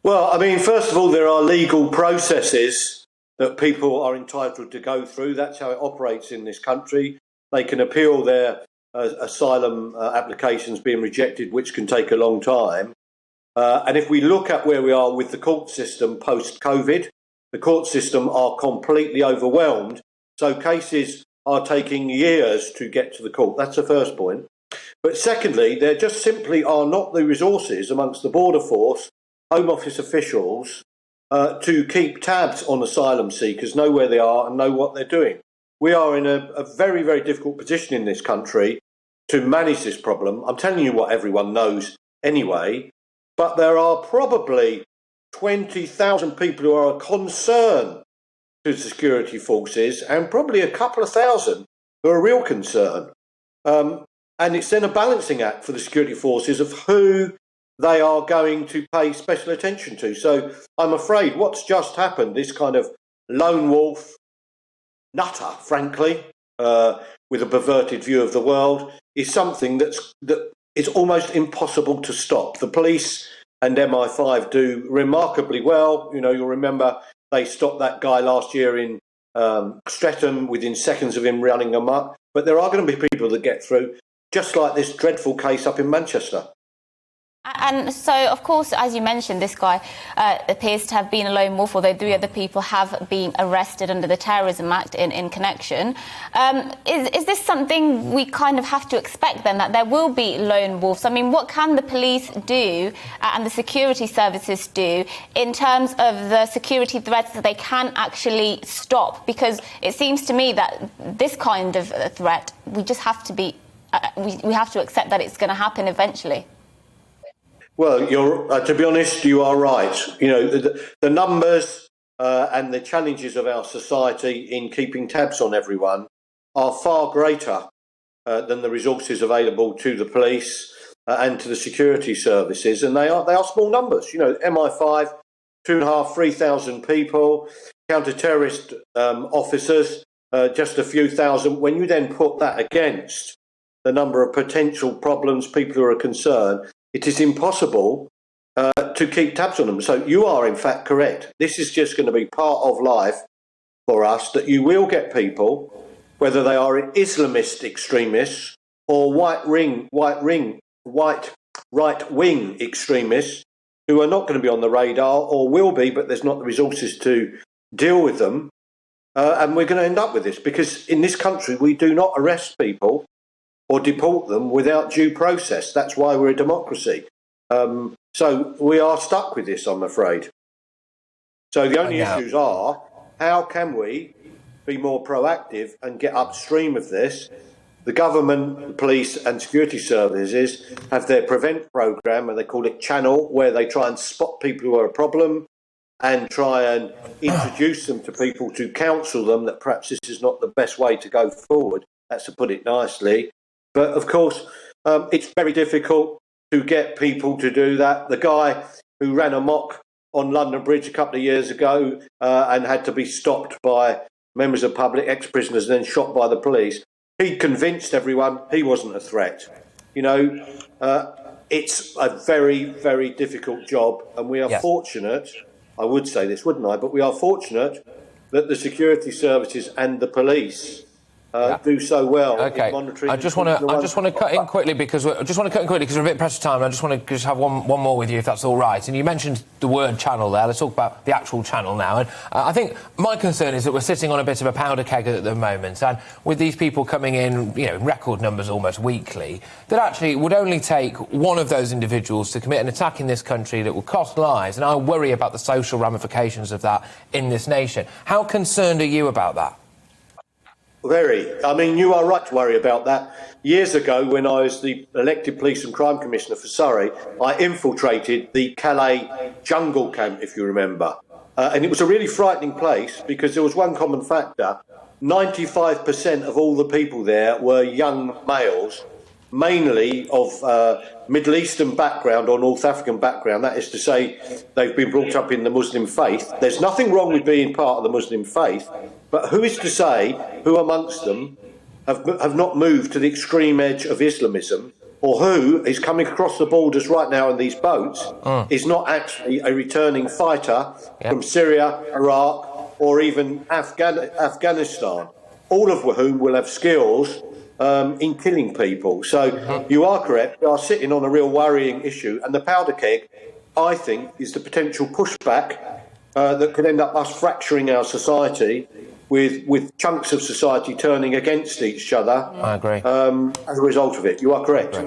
Well, I mean, first of all, there are legal processes that people are entitled to go through. That's how it operates in this country. They can appeal their asylum applications being rejected, which can take a long time. And if we look at where we are with the court system post-COVID, the court system are completely overwhelmed. So cases are taking years to get to the court. That's the first point. But secondly, there just simply are not the resources amongst the border force, Home Office officials, to keep tabs on asylum seekers, know where they are and know what they're doing. We are in a very, very difficult position in this country to manage this problem. I'm telling you what everyone knows anyway, but there are probably 20,000 people who are a concern to the security forces and probably a couple of thousand who are a real concern. And it's then a balancing act for the security forces of who they are going to pay special attention to. So I'm afraid what's just happened, this kind of lone wolf nutter, frankly, with a perverted view of the world, is something that is almost impossible to stop. The police and MI5 do remarkably well. You know, you'll remember they stopped that guy last year in Streatham within seconds of him running amok. But there are going to be people that get through, just like this dreadful case up in Manchester. And so, of course, as you mentioned, this guy appears to have been a lone wolf, although 3 other people have been arrested under the Terrorism Act in connection. Is this something we kind of have to expect then, that there will be lone wolves? I mean, what can the police do and the security services do in terms of the security threats that they can actually stop? Because it seems to me that this kind of threat, we just have to be, we have to accept that it's going to happen eventually. Well, to be honest, you are right. You know, the numbers and the challenges of our society in keeping tabs on everyone are far greater than the resources available to the police and to the security services, and they are small numbers. You know, MI5, 2,500, 3,000 people, counter-terrorist officers, just a few thousand. When you then put that against the number of potential problems, people who are concerned, it is impossible to keep tabs on them. So you are, in fact, correct. This is just going to be part of life for us, that you will get people, whether they are Islamist extremists or right-wing extremists, who are not going to be on the radar, or will be, but there's not the resources to deal with them. And we're going to end up with this, because in this country, we do not arrest people or deport them without due process. That's why we're a democracy. So we are stuck with this, I'm afraid. So the only issues are, how can we be more proactive and get upstream of this? The government, the police and security services have their prevent programme, and they call it Channel, where they try and spot people who are a problem and try and introduce them to people to counsel them that perhaps this is not the best way to go forward. That's to put it nicely. But, of course, it's very difficult to get people to do that. The guy who ran amok on London Bridge a couple of years ago and had to be stopped by members of public, ex-prisoners, and then shot by the police, he convinced everyone he wasn't a threat. You know, it's a very, very difficult job, and we are fortunate, I would say this, wouldn't I, but we are fortunate that the security services and the police do so well. Okay. I just want to cut in quickly because we're a bit pressed for time. I just want to have one more with you, if that's all right. And you mentioned the word channel there. Let's talk about the actual channel now. And I think my concern is that we're sitting on a bit of a powder keg at the moment, and with these people coming in, you know, record numbers almost weekly, that actually it would only take one of those individuals to commit an attack in this country that will cost lives. And I worry about the social ramifications of that in this nation. How concerned are you about that? Very. I mean, you are right to worry about that. Years ago, when I was the elected Police and Crime Commissioner for Surrey, I infiltrated the Calais jungle camp, if you remember. And it was a really frightening place because there was one common factor. 95% of all the people there were young males, mainly of Middle Eastern background or North African background. That is to say, they've been brought up in the Muslim faith. There's nothing wrong with being part of the Muslim faith, but who is to say who amongst them have not moved to the extreme edge of Islamism or who is coming across the borders right now in these boats is not actually a returning fighter from Syria, Iraq, or even Afghanistan, all of whom will have skills in killing people. So you are correct. We are sitting on a real worrying issue, and the powder keg, I think, is the potential pushback that could end up us fracturing our society with chunks of society turning against each other. I agree. As a result of it. You are correct.